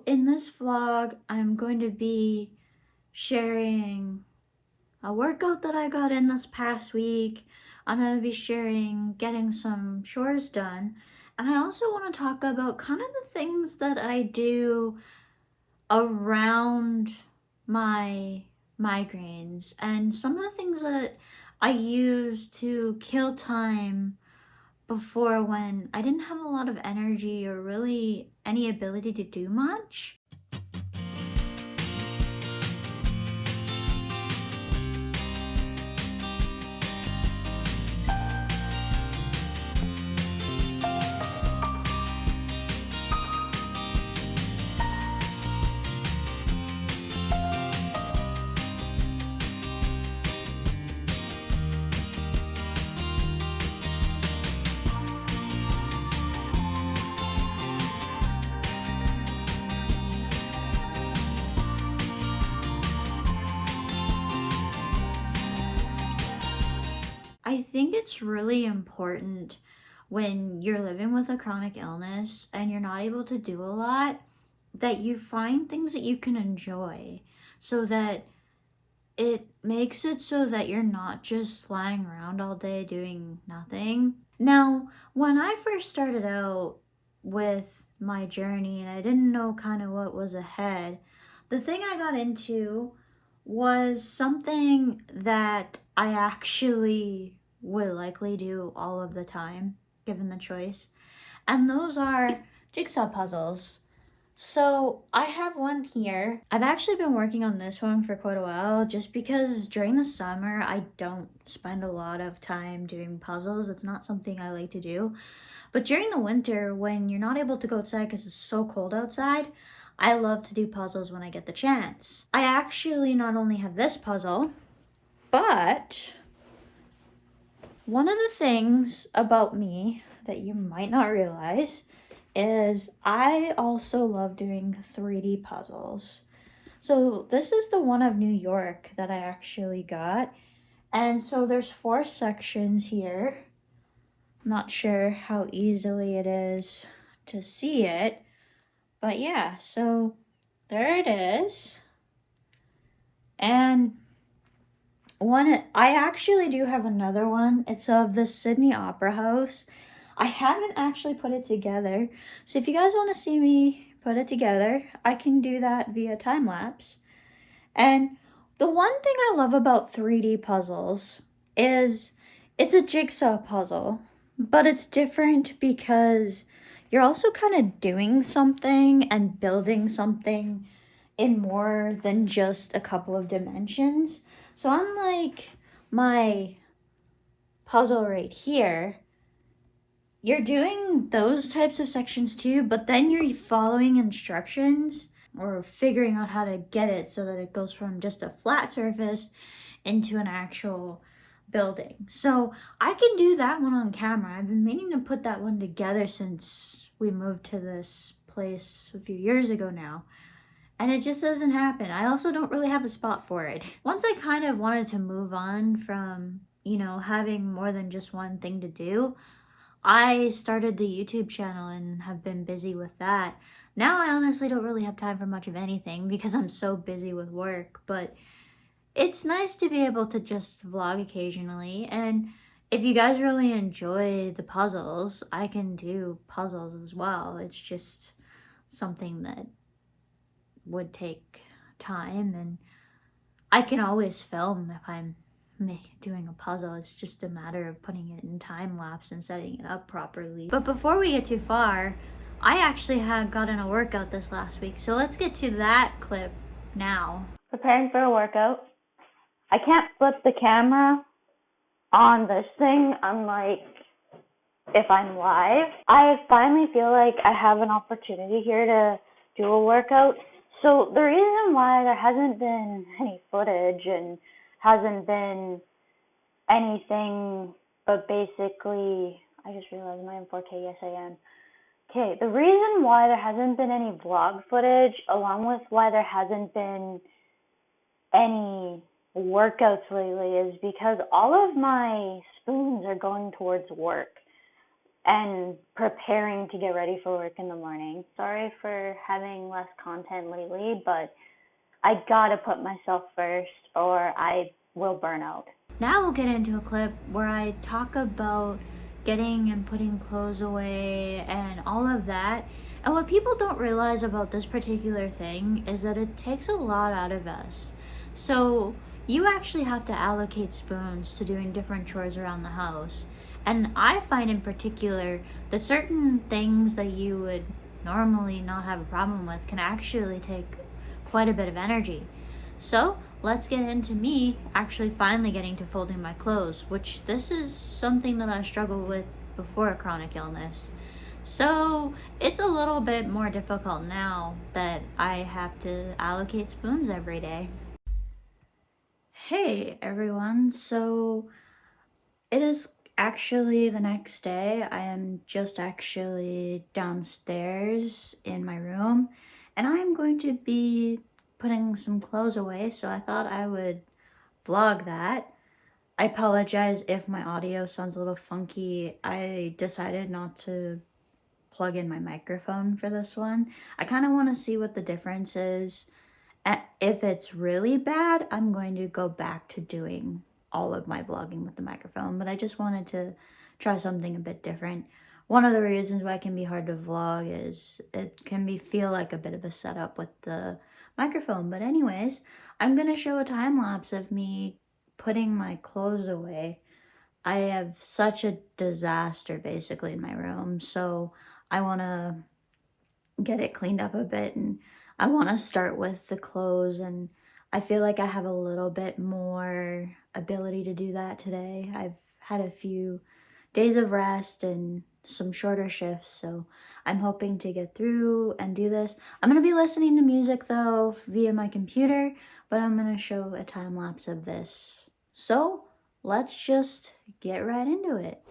In this vlog, I'm going to be sharing a workout that I got in this past week. I'm going to be sharing getting some chores done. And I also want to talk about kind of the things that I do around my migraines and some of the things that I use to kill time before when I didn't have a lot of energy or really any ability to do much. I think it's really important when you're living with a chronic illness and you're not able to do a lot that you find things that you can enjoy so that it makes it so that you're not just lying around all day doing nothing. Now, when I first started out with my journey and I didn't know kind of what was ahead, the thing I got into was something that I actually would likely do all of the time, given the choice. And those are jigsaw puzzles. So I have one here. I've actually been working on this one for quite a while just because during the summer I don't spend a lot of time doing puzzles. It's not something I like to do. But during the winter, when you're not able to go outside because it's so cold outside, I love to do puzzles when I get the chance. I actually not only have this puzzle, but one of the things about me that you might not realize is I also love doing 3D puzzles. So this is the one of New York that I actually got. And so there's 4 sections here. I'm not sure how easily it is to see it. But yeah, so there it is. And I actually do have another one. It's of the Sydney Opera House. I haven't actually put it together. So if you guys want to see me put it together, I can do that via time lapse. And the one thing I love about 3D puzzles is it's a jigsaw puzzle, but it's different because you're also kind of doing something and building something in more than just a couple of dimensions. So unlike my puzzle right here, you're doing those types of sections too, but then you're following instructions or figuring out how to get it so that it goes from just a flat surface into an actual building. So I can do that one on camera. I've been meaning to put that one together since we moved to this place a few years ago now. And it just doesn't happen. I also don't really have a spot for it. Once I kind of wanted to move on from, having more than just one thing to do, I started the YouTube channel and have been busy with that. Now I honestly don't really have time for much of anything because I'm so busy with work, but it's nice to be able to just vlog occasionally. And if you guys really enjoy the puzzles, I can do puzzles as well. It's just something that would take time, and I can always film if I'm doing a puzzle. It's just a matter of putting it in time lapse and setting it up properly. But before we get too far, I actually had gotten a workout this last week, so let's get to that clip now. Preparing for a workout. I can't flip the camera on this thing unlike if I'm live. I finally feel like I have an opportunity here to do a workout. So the reason why there hasn't been any footage and hasn't been anything but basically, I just realized am I in 4K? Yes, I am. Okay, the reason why there hasn't been any vlog footage, along with why there hasn't been any workouts lately, is because all of my spoons are going towards work. and preparing to get ready for work in the morning. Sorry for having less content lately, but I gotta put myself first or I will burn out. Now we'll get into a clip where I talk about getting and putting clothes away and all of that. And what people don't realize about this particular thing is that it takes a lot out of us. So you actually have to allocate spoons to doing different chores around the house. And I find in particular that certain things that you would normally not have a problem with can actually take quite a bit of energy. So let's get into me actually finally getting to folding my clothes, which this is something that I struggled with before a chronic illness. So it's a little bit more difficult now that I have to allocate spoons every day. Hey everyone, so it is actually the next day. I am just actually downstairs in my room and I am going to be putting some clothes away, so I thought I would vlog that. I apologize if my audio sounds a little funky. I decided not to plug in my microphone for this one. I kind of want to see what the difference is. If it's really bad, I'm going to go back to doing all of my vlogging with the microphone, but I just wanted to try something a bit different. One of the reasons why it can be hard to vlog is it can feel like a bit of a setup with the microphone. But anyways, I'm going to show a time lapse of me putting my clothes away. I have such a disaster basically in my room, so I want to get it cleaned up a bit, and I want to start with the clothes, and I feel like I have a little bit more ability to do that today. I've had a few days of rest and some shorter shifts, so I'm hoping to get through and do this. I'm going to be listening to music though via my computer, but I'm going to show a time lapse of this. So let's just get right into it.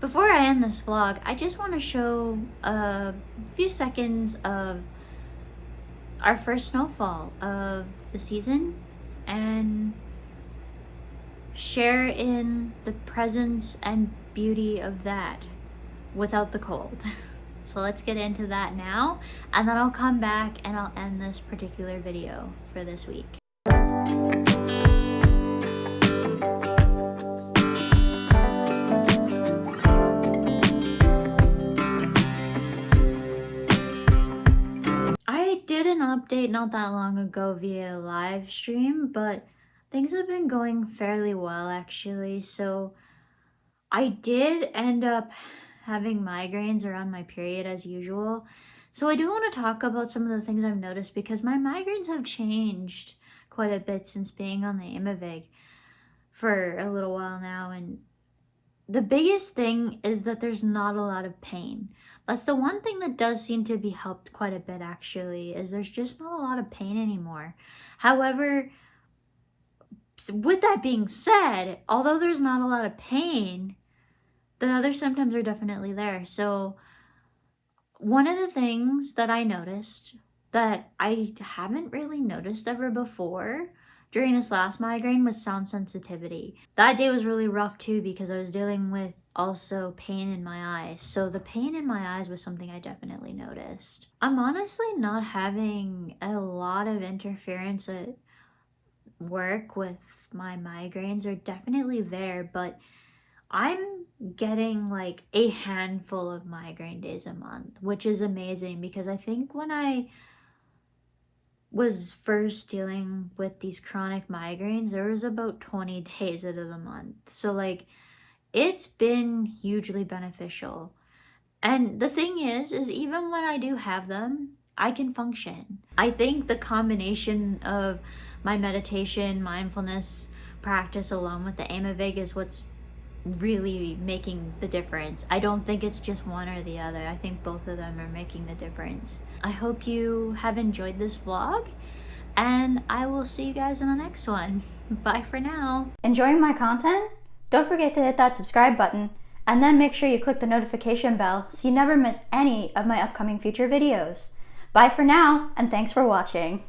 Before I end this vlog, I just want to show a few seconds of our first snowfall of the season and share in the presence and beauty of that without the cold. So let's get into that now, and then I'll come back and I'll end this particular video for this week. I did an update not that long ago via live stream, but things have been going fairly well actually. So I did end up having migraines around my period as usual. So I do want to talk about some of the things I've noticed because my migraines have changed quite a bit since being on the Aimovig for a little while now, and the biggest thing is that there's not a lot of pain. That's the one thing that does seem to be helped quite a bit actually, is there's just not a lot of pain anymore. However, with that being said, although there's not a lot of pain, the other symptoms are definitely there. So one of the things that I noticed that I haven't really noticed ever before during this last migraine was sound sensitivity. That day was really rough too because I was dealing with also pain in my eyes. So the pain in my eyes was something I definitely noticed. I'm honestly not having a lot of interference at work with my migraines. Are definitely there, but I'm getting like a handful of migraine days a month, which is amazing because I think when I was first dealing with these chronic migraines, there was about 20 days out of the month. So like it's been hugely beneficial. And the thing is even when I do have them, I can function. I think the combination of my meditation, mindfulness practice along with the Aimovig is what's really making the difference. I don't think it's just one or the other. I think both of them are making the difference. I hope you have enjoyed this vlog, and I will see you guys in the next one. Bye for now. Enjoying my content? Don't forget to hit that subscribe button, and then make sure you click the notification bell so you never miss any of my upcoming future videos. Bye for now, and thanks for watching.